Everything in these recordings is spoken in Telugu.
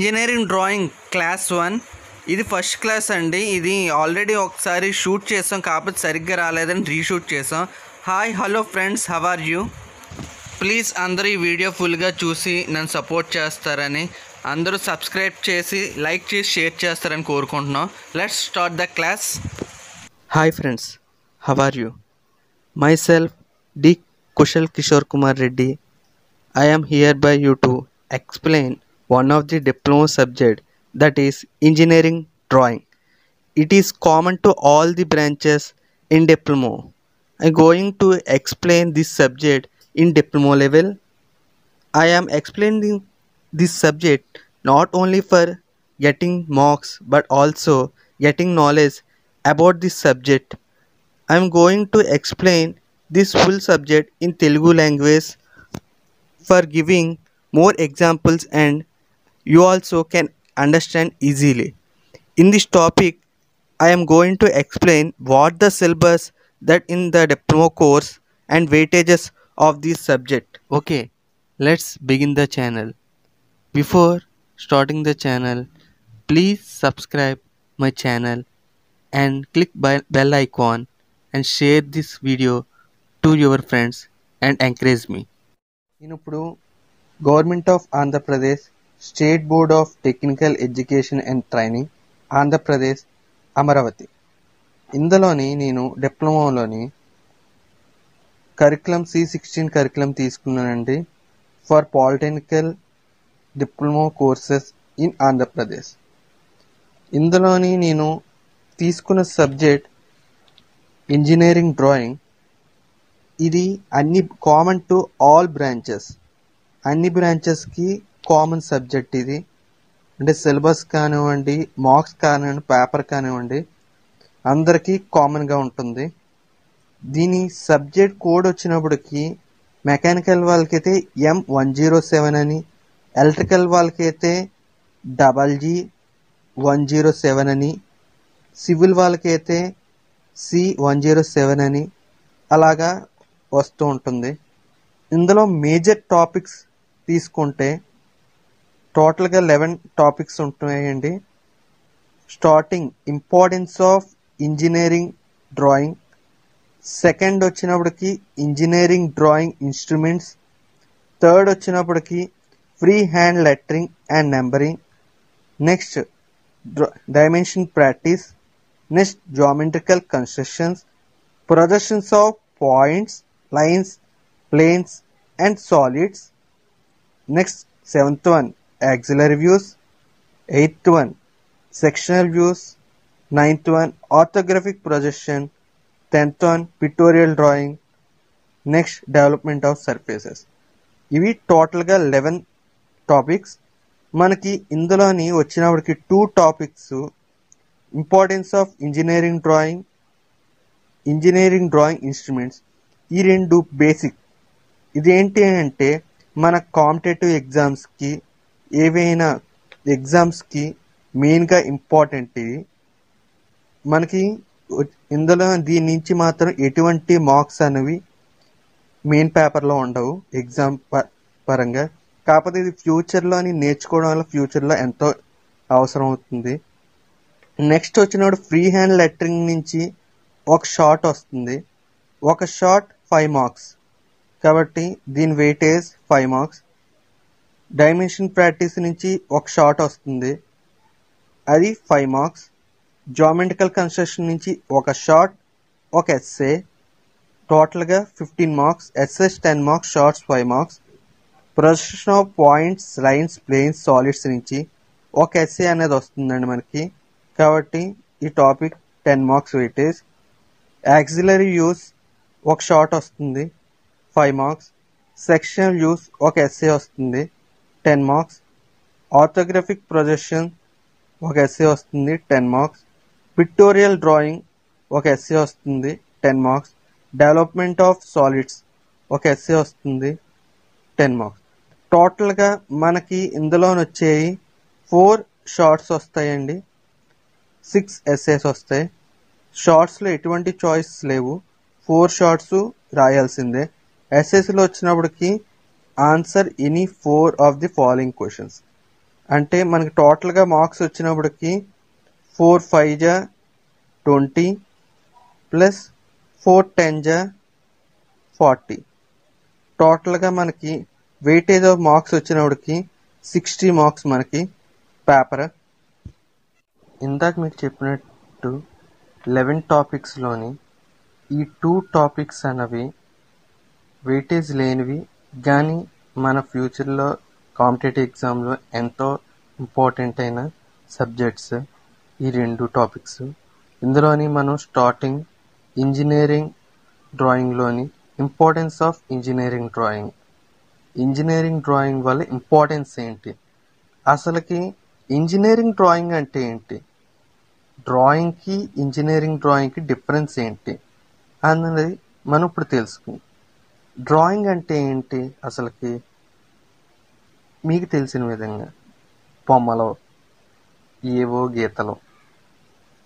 ఇంజనీరింగ్ డ్రాయింగ్ క్లాస్ 1 ఇది ఫస్ట్ క్లాస్ అండి. ఇది ఆల్రెడీ ఒకసారి షూట్ చేసాం, కాకపోతే సరిగ్గా రాలేదని రీషూట్ చేసాం. Hi hello friends, how are you? Please అందరూ ఈ వీడియో ఫుల్గా చూసి నన్ను సపోర్ట్ చేస్తారని, అందరూ సబ్స్క్రైబ్ చేసి లైక్ చేసి షేర్ చేస్తారని కోరుకుంటున్నాం. Let's start the class. Hi friends, how are you? Myself D. Kushal Kishore Kumar Reddy. I am hereby you to explain one of the diploma subject, that is engineering drawing. It is common to all the branches in diploma. I am going to explain this subject in diploma level. I am explaining this subject not only for getting marks but also getting knowledge about this subject. I am going to explain this full subject in Telugu language for giving more examples and you also can understand easily. In this topic, I am going to explain what the syllabus that in the diploma course and weightages of this subject. Okay, let's begin the channel. Before starting the channel, please subscribe my channel and click bell icon and share this video to your friends and encourage me. ఇప్పుడు government of Andhra Pradesh state board of technical education and training Andhra Pradesh Amaravati, ఇందులోని నేను డిప్లొమాలోని కరికులం C16 కరికులం తీసుకున్నానండి for polytechnical diploma courses in Andhra Pradesh. ఇందులోని నేను తీసుకున్న సబ్జెక్ట్ ఇంజనీరింగ్ డ్రాయింగ్. ఇది అన్ని కామన్ టు ఆల్ బ్రాంచెస్, అన్ని బ్రాంచెస్కి కామన్ సబ్జెక్ట్ ఇది. అంటే సిలబస్ కానివ్వండి, మార్క్స్ కానివ్వండి, పేపర్ కానివ్వండి, అందరికీ కామన్గా ఉంటుంది. దీని సబ్జెక్ట్ కోడ్ వచ్చినప్పటికి మెకానికల్ వాళ్ళకైతే M107 అని, ఎలక్ట్రికల్ వాళ్ళకైతే GG107 అని, సివిల్ వాళ్ళకైతే C107 అని అలాగా వస్తూ ఉంటుంది. ఇందులో మేజర్ టాపిక్స్ తీసుకుంటే టోటల్గా 11 టాపిక్స్ ఉంటున్నాయండి. Starting importance of engineering drawing, second వచ్చినప్పటికి ఇంజనీరింగ్ డ్రాయింగ్ ఇన్స్ట్రుమెంట్స్, థర్డ్ వచ్చినప్పటికి free hand lettering and numbering, next dimension practice, next geometrical constructions, projections of points, lines, planes and solids. Next, 7th one auxiliary views, 8th one sectional views, 9th one orthographic projection, 10th one pictorial drawing, next development of surfaces. ఇవి టోటల్గా 11 టాపిక్స్. మనకి ఇందులోని వచ్చినప్పటికి 2 topics importance of engineering drawing, engineering drawing instruments. ఈ రెండు బేసిక్. ఇదేంటి అంటే మన కాంపిటేటివ్ ఎగ్జామ్స్కి, ఏవైనా ఎగ్జామ్స్కి మెయిన్గా ఇంపార్టెంట్ ఇది. మనకి ఇందులో దీని నుంచి మాత్రం ఎటువంటి మార్క్స్ అనేవి మెయిన్ పేపర్లో ఉండవు ఎగ్జామ్ పరంగా. కాకపోతే ఇది ఫ్యూచర్లో నేర్చుకోవడం వల్ల ఫ్యూచర్లో ఎంతో అవసరం అవుతుంది. నెక్స్ట్ వచ్చినప్పుడు ఫ్రీ హ్యాండ్ లెటరింగ్ నుంచి ఒక షార్ట్ వస్తుంది. ఒక షార్ట్ 5 మార్క్స్ కాబట్టి దీని వెయిటేజ్ 5 మార్క్స్. డైమెన్షన్ ప్రాక్టీస్ నుంచి ఒక షార్ట్ వస్తుంది, అది 5 మార్క్స్. జామెట్రికల్ కన్స్ట్రక్షన్ నుంచి ఒక షార్ట్, ఒక ఎస్సే, టోటల్గా 15 marks. Essays 10 marks, shorts 5 marks. Projection of points, lines, planes, solids నుంచి ఒక ఎస్సే అనేది వస్తుందండి మనకి, కాబట్టి ఈ topic 10 marks weightage. Auxiliary views ఒక షార్ట్ వస్తుంది, 5 మార్క్స్. సెక్షనల్ వ్యూస్ ఒక ఎస్సే వస్తుంది, 10 మార్క్స్. ఆర్థోగ్రాఫిక్ ప్రొజెక్షన్ ఒక ఎస్సే వస్తుంది, 10 మార్క్స్. పిక్టోరియల్ డ్రాయింగ్ ఒక ఎస్సే వస్తుంది, 10 మార్క్స్. డెవలప్మెంట్ ఆఫ్ సాలిడ్స్ ఒక ఎస్సే వస్తుంది, 10 మార్క్స్. టోటల్గా మనకి ఇందులో వచ్చేవి 4 షార్ట్స్ వస్తాయండి, 6 ఎస్సేస్ వస్తాయి. షార్ట్స్లో ఎటువంటి చాయిస్ లేవు, 4 షార్ట్స్ రాయాల్సిందే. ఎస్ఎస్లో వచ్చినప్పటికి answer any 4 of the following questions. అంటే మనకి టోటల్గా మార్క్స్ వచ్చినప్పటికి 4 5 జా 20 ప్లస్ 4 10 జా 40. టోటల్గా మనకి వెయిటేజ్ ఆఫ్ మార్క్స్ వచ్చినప్పటికి 60 మార్క్స్ మనకి పేపర్. ఇందాక మీకు చెప్పినట్టు 11 టాపిక్స్లోని ఈ 2 టాపిక్స్ అనేవి వెయిటేజ్ లేనివి, కానీ మన ఫ్యూచర్లో కాంపిటేటివ్ ఎగ్జామ్లో ఎంతో ఇంపార్టెంట్ అయిన సబ్జెక్ట్స్ ఈ 2 టాపిక్స్. ఇందులోని మనం స్టార్టింగ్ ఇంజనీరింగ్ డ్రాయింగ్లోని ఇంపార్టెన్స్ ఆఫ్ ఇంజనీరింగ్ డ్రాయింగ్ వల్ల ఇంపార్టెన్స్ ఏంటి, అసలుకి ఇంజనీరింగ్ డ్రాయింగ్ అంటే ఏంటి, డ్రాయింగ్కి ఇంజనీరింగ్ డ్రాయింగ్కి డిఫరెన్స్ ఏంటి అన్నది మనం ఇప్పుడు తెలుసుకుందాం. డ్రాయింగ్ అంటే ఏంటి అసలుకి? మీకు తెలిసిన విధంగా బొమ్మలో ఏవో గీతలు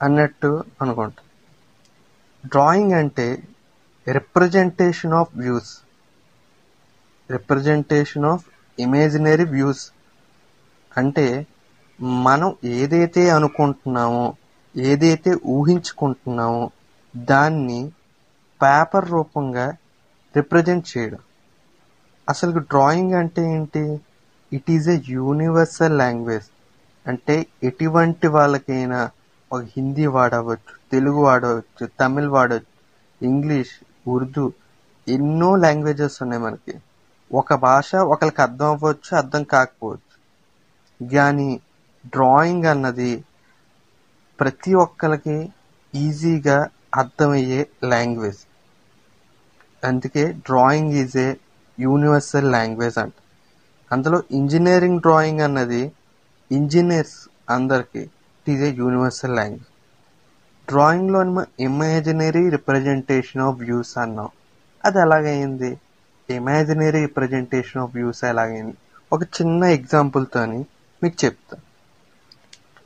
అన్నట్టు అనుకుంటా. డ్రాయింగ్ అంటే రిప్రజెంటేషన్ ఆఫ్ ఇమేజినరీ వ్యూస్. అంటే మనం ఏదైతే అనుకుంటున్నామో, ఏదైతే ఊహించుకుంటున్నామో దాన్ని పేపర్ రూపంగా రిప్రజెంట్ చేయడం. అసలు డ్రాయింగ్ అంటే ఏంటి? It is a universal language. అంటే ఎటువంటి వాళ్ళకైనా, ఒక హిందీ వాడవచ్చు, తెలుగు వాడవచ్చు, తమిళ్ వాడవచ్చు, ఇంగ్లీష్, ఉర్దూ, ఎన్నో లాంగ్వేజెస్ ఉన్నాయి మనకి. ఒక భాష ఒకరికి అర్థం అవ్వచ్చు, అర్థం కాకపోవచ్చు. కానీ డ్రాయింగ్ అన్నది ప్రతి ఒక్కరికి ఈజీగా అర్థమయ్యే లాంగ్వేజ్. అందుకే drawing is a universal language అంట. అందులో ఇంజనీరింగ్ డ్రాయింగ్ అన్నది ఇంజనీర్స్ అందరికీ it is a universal language. డ్రాయింగ్లో ఇమాజినరీ రిప్రజెంటేషన్ ఆఫ్ వ్యూస్ అన్నాం. అది ఎలాగైంది? ఇమాజినరీ రిప్రజెంటేషన్ ఆఫ్ వ్యూస్ ఎలాగైంది? ఒక చిన్న ఎగ్జాంపుల్తో మీకు చెప్తా.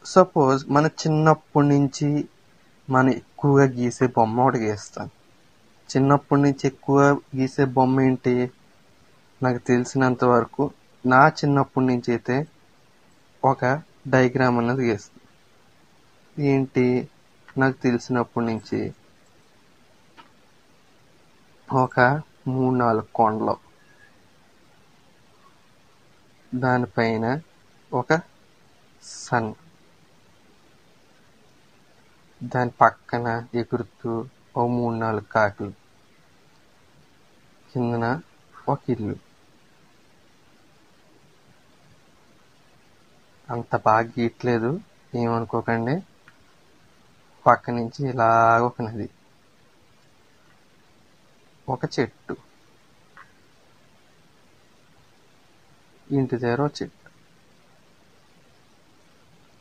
సపోజ్ మన చిన్నప్పటి నుంచి మనం ఎక్కువగా గీసే బొమ్మ ఒకటి గీస్తాం. చిన్నప్పటి నుంచి ఎక్కువ గీసే బొమ్మ ఏంటి? నాకు తెలిసినంత వరకు నా చిన్నప్పటి నుంచి అయితే ఒక డయాగ్రామ్ అన్నది గీస్తాను. ఏంటి నాకు తెలిసినప్పటి నుంచి ఒక 3-4 కొండలు, దానిపైన ఒక సన్, దాని పక్కన ఎగురుతూ ఓ 3-4 కాకులు, కిందన ఒక ఇల్లు. అంత బాగా గీయట్లేదు, ఏమనుకోకండి. పక్క నుంచి ఇలాగ ఒక నది, ఒక చెట్టు, ఇంటి దగ్గర ఒక చెట్టు.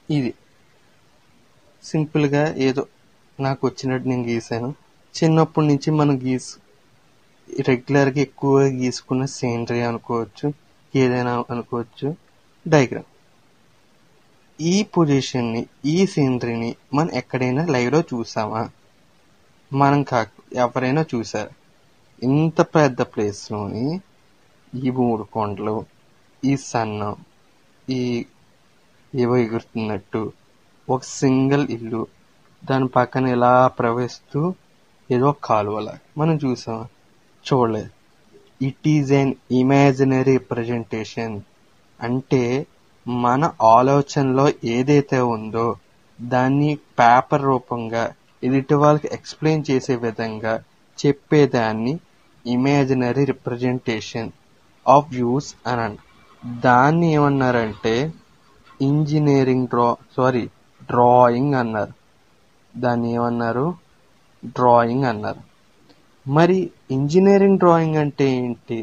ఇది సింపుల్గా ఏదో నాకు వచ్చినట్టు నేను గీసాను. చిన్నప్పటి నుంచి మనం రెగ్యులర్గా ఎక్కువ గీసుకున్న సీనరీ అనుకోవచ్చు, ఏదైనా అనుకోవచ్చు, డయాగ్రామ్. ఈ పొజిషన్ని, ఈ సీనరీని మనం ఎక్కడైనా లైవ్లో చూసామా? మనం కాకు, ఎవరైనా చూసారా? ఇంత పెద్ద ప్లేస్లోని ఈ 3 కొండలు, ఈ సన్న, ఈ ఏవో ఎగురుతున్నట్టు ఒక సింగిల్ ఇల్లు, దాని పక్కన ఇలా ప్రవహిస్తూ ఏదో కాలువలా మనం చూసామా? చూడలేదు. It is an imaginary representation. అంటే మన ఆలోచనలో ఏదైతే ఉందో దాన్ని పేపర్ రూపంగా ఎదుటి వాళ్ళకి ఎక్స్ప్లెయిన్ చేసే విధంగా చెప్పేదాన్ని ఇమాజినరీ రిప్రజెంటేషన్ ఆఫ్ వ్యూస్ అని. దాన్ని ఏమన్నారంటే డ్రాయింగ్ అన్నారు. దాన్ని ఏమన్నారు? డ్రాయింగ్ అన్నారు. మరి ఇంజనీరింగ్ డ్రాయింగ్ అంటే ఏంటి?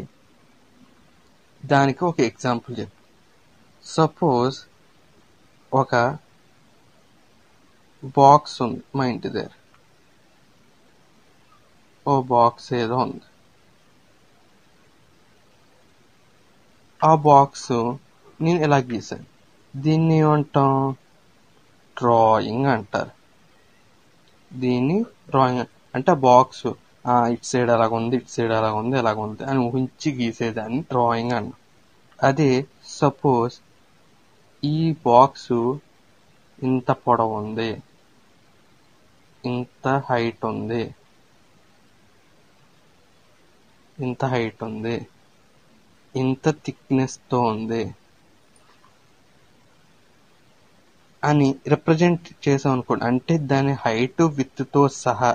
దానికి ఒక ఎగ్జాంపుల్ చెప్పు. సపోజ్ ఒక బాక్స్ ఉంది మా ఇంటి దగ్గర. ఓ బాక్స్ ఏదో ఉంది. ఆ బాక్స్ నేను ఇలా గీసాను. దీన్ని ఏమంటాం? డ్రాయింగ్ అంటారు. దీన్ని డ్రాయింగ్ అంటే ఆ బాక్స్ ఇటు సైడ్ ఎలాగుంది, ఇటు సైడ్ ఎలాగుంది, ఎలాగుంది అని ఊహించి గీసేదాన్ని డ్రాయింగ్ అన్న. అదే సపోజ్ ఈ బాక్సు ఇంత పొడవు ఉంది, ఇంత హైట్ ఉంది, ఇంత హైట్ ఉంది, ఇంత థిక్నెస్తో ఉంది అని రిప్రజెంట్ చేసాం అనుకోండి. అంటే దాని హైట్ విత్తో సహా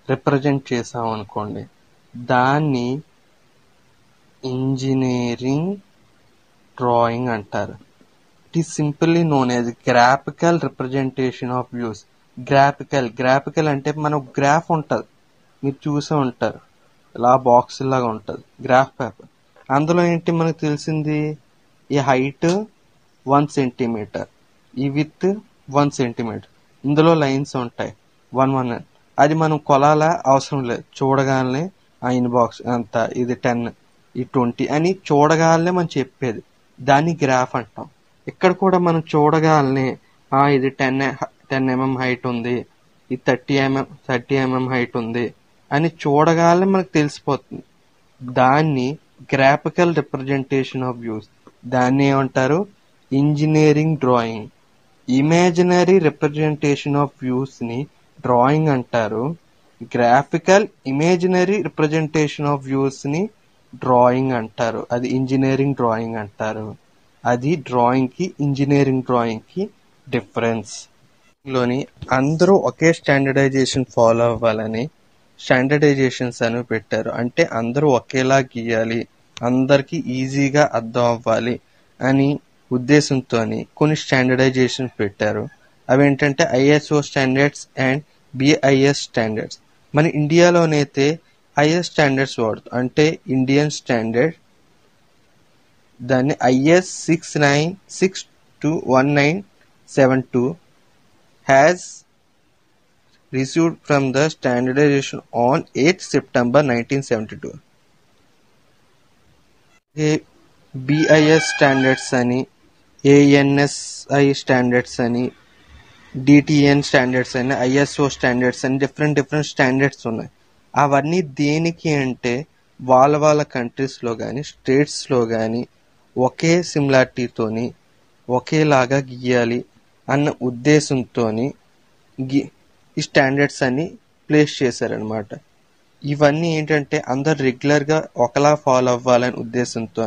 రిప్రజెంట్ చేసాం అనుకోండి, దాన్ని ఇంజనీరింగ్ డ్రాయింగ్ అంటారు. It is simply known as graphical representation of views. Graphical అంటే మన గ్రాఫ్ ఉంటుంది, మీరు చూసే ఉంటారు, ఇలా బాక్స్ లాగా ఉంటుంది గ్రాఫ్ పేపర్. అందులో ఏంటి మనకు తెలిసింది, ఈ హైట్ 1 సెంటీమీటర్, ఈ విత్ 1 సెంటీమీటర్, ఇందులో లైన్స్ ఉంటాయి 1 అది మనం కొలాల అవసరం లేదు, చూడగానే ఇన్ బాక్స్ అంత, ఇది 10, ఇది 20 అని చూడగానే మనం చెప్పేది, దాన్ని గ్రాఫ్ అంటాం. ఇక్కడ కూడా మనం చూడగానే ఇది 10 mm హైట్ ఉంది, ఇది 30 mm హైట్ ఉంది అని చూడగానే మనకు తెలిసిపోతుంది. దాన్ని గ్రాఫికల్ రిప్రజెంటేషన్ ఆఫ్ వ్యూస్, దాన్ని ఏమంటారు, engineering drawing. Imaginary representation of views ని డ్రాయింగ్ అంటారు. Graphical imaginary representation of views ని డ్రాయింగ్ అంటారు. అది ఇంజనీరింగ్ డ్రాయింగ్ అంటారు. అది డ్రాయింగ్ కి ఇంజనీరింగ్ డ్రాయింగ్ కి డిఫరెన్స్. లోని అందరూ ఒకే స్టాండర్డైజేషన్ ఫాలో అవ్వాలని స్టాండర్డైజేషన్స్ అని పెట్టారు. అంటే అందరూ ఒకేలా గీయాలి, అందరికి ఈజీగా అర్థం అవ్వాలి అని ఉద్దేశంతో కొన్ని స్టాండర్డైజేషన్ పెట్టారు. అవి ఏంటంటే ISO standards and BIS standards. మన ఇండియాలోనైతే IS స్టాండర్డ్స్ వాడుతాం, అంటే ఇండియన్ స్టాండర్డ్, దాన్ని IS 696-1972 has received from the standardization on 8th September 1972. BIS standards అని, ANSI స్టాండర్డ్స్ అని, DTN స్టాండర్డ్స్ అని, ISO స్టాండర్డ్స్ అని డిఫరెంట్ స్టాండర్డ్స్ ఉన్నాయి. అవన్నీ దేనికి అంటే వాళ్ళ కంట్రీస్లో కానీ స్టేట్స్లో కానీ ఒకే సిమిలారిటీతోని ఒకేలాగా గీయాలి అన్న ఉద్దేశంతో ఈ స్టాండర్డ్స్ అన్ని ప్లేస్ చేశారనమాట. ఇవన్నీ ఏంటంటే అందరు రెగ్యులర్గా ఒకలా ఫాలో అవ్వాలనే ఉద్దేశంతో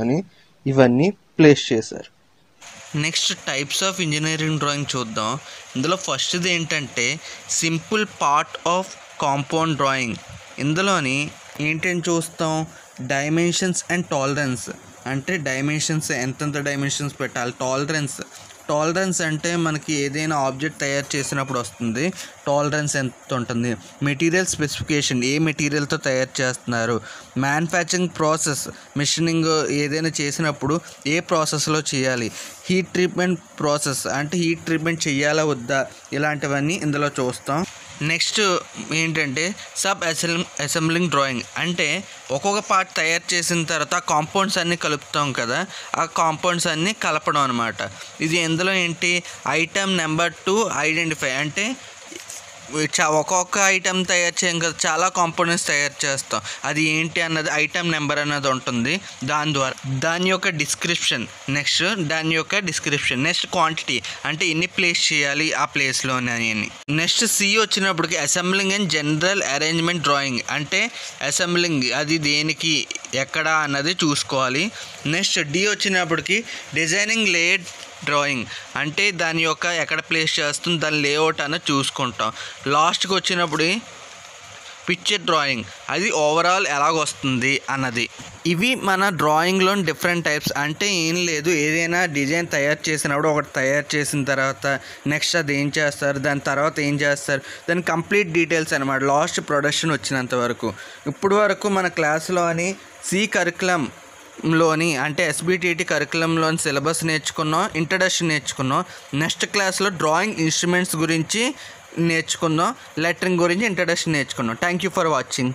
ఇవన్నీ ప్లేస్ చేశారు. Next types of engineering drawing చూద్దాం. ఇందులో ఫస్ట్ది ఏంటంటే simple part of compound drawing. ఇందులోని ఏంటని చూస్తాం, డైమెన్షన్స్ అండ్ టాలరెన్స్. అంటే డైమెన్షన్స్ ఎంతెంత డైమెన్షన్స్ పెట్టాలి, టాలరెన్స్ అంటే మనకి ఏదైనా ఆబ్జెక్ట్ తయారు చేసినప్పుడు వస్తుంది, టాలరెన్స్ ఎంత ఉంటుంది. మెటీరియల్ స్పెసిఫికేషన్, ఏ మెటీరియల్తో తయారు చేస్తున్నారు. మ్యానుఫ్యాక్చరింగ్ ప్రాసెస్, మిషనింగ్ ఏదైనా చేసినప్పుడు ఏ ప్రాసెస్లో చేయాలి. హీట్ ట్రీట్మెంట్ ప్రాసెస్, అంటే హీట్ ట్రీట్మెంట్ చేయాలా వద్దా, ఇలాంటివన్నీ ఇందులో చూస్తాం. నెక్స్ట్ ఏంటంటే అసెంబ్లింగ్ డ్రాయింగ్. అంటే ఒక్కొక్క పార్ట్ తయారు చేసిన తర్వాత కాంపౌండ్స్ అన్నీ కలుపుతాం కదా, ఆ కాంపౌండ్స్ అన్నీ కలపడం అనమాట. ఇది ఎందులో ఏంటి, ఐటమ్ నెంబర్ 2 ఐడెంటిఫై. అంటే ఒక్కొక్క ఐటమ్ తయారు చేయం కదా, చాలా కాంపోనెంట్స్ తయారు చేస్తాం, అది ఏంటి అన్నది ఐటమ్ నెంబర్ అన్నది ఉంటుంది. దాని ద్వారా దాని యొక్క డిస్క్రిప్షన్, నెక్స్ట్ క్వాంటిటీ, అంటే ఎన్ని ప్లేస్ చేయాలి ఆ ప్లేస్లోనే అని. నెక్స్ట్ C వచ్చినప్పటికి assembling and general arrangement drawing. అంటే అసెంబ్లింగ్ అది దేనికి ఎక్కడ అన్నది చూసుకోవాలి. నెక్స్ట్ D వచ్చినప్పటికి డిజైనింగ్ లేఅవుట్ డ్రాయింగ్. అంటే దాని యొక్క ఎక్కడ ప్లేస్ చేస్తుంది, దాని లేఅవుట్ అన్నది చూసుకుంటాం. లాస్ట్కి వచ్చినప్పుడు పిక్చర్ డ్రాయింగ్, అది ఓవరాల్ ఎలాగొస్తుంది అన్నది. ఇవి మన డ్రాయింగ్లో డిఫరెంట్ టైప్స్. అంటే ఏం లేదు, ఏదైనా డిజైన్ తయారు చేసినప్పుడు ఒకటి తయారు చేసిన తర్వాత నెక్స్ట్ అది ఏం చేస్తారు, దాని తర్వాత ఏం చేస్తారు, దాని కంప్లీట్ డీటెయిల్స్ అనమాట, లాస్ట్ ప్రొడక్షన్ వచ్చినంత వరకు. ఇప్పుడు వరకు మన క్లాస్లోని C కరికులంలోని అంటే SBTT కరికులంలోని సిలబస్ నేర్చుకున్నాం, ఇంట్రడక్షన్ నేర్చుకున్నాం. నెక్స్ట్ క్లాస్లో డ్రాయింగ్ ఇన్స్ట్రుమెంట్స్ గురించి నేర్చుకుందాం, లెటరింగ్ గురించి ఇంట్రడక్షన్ నేర్చుకున్నాం. Thank you for watching.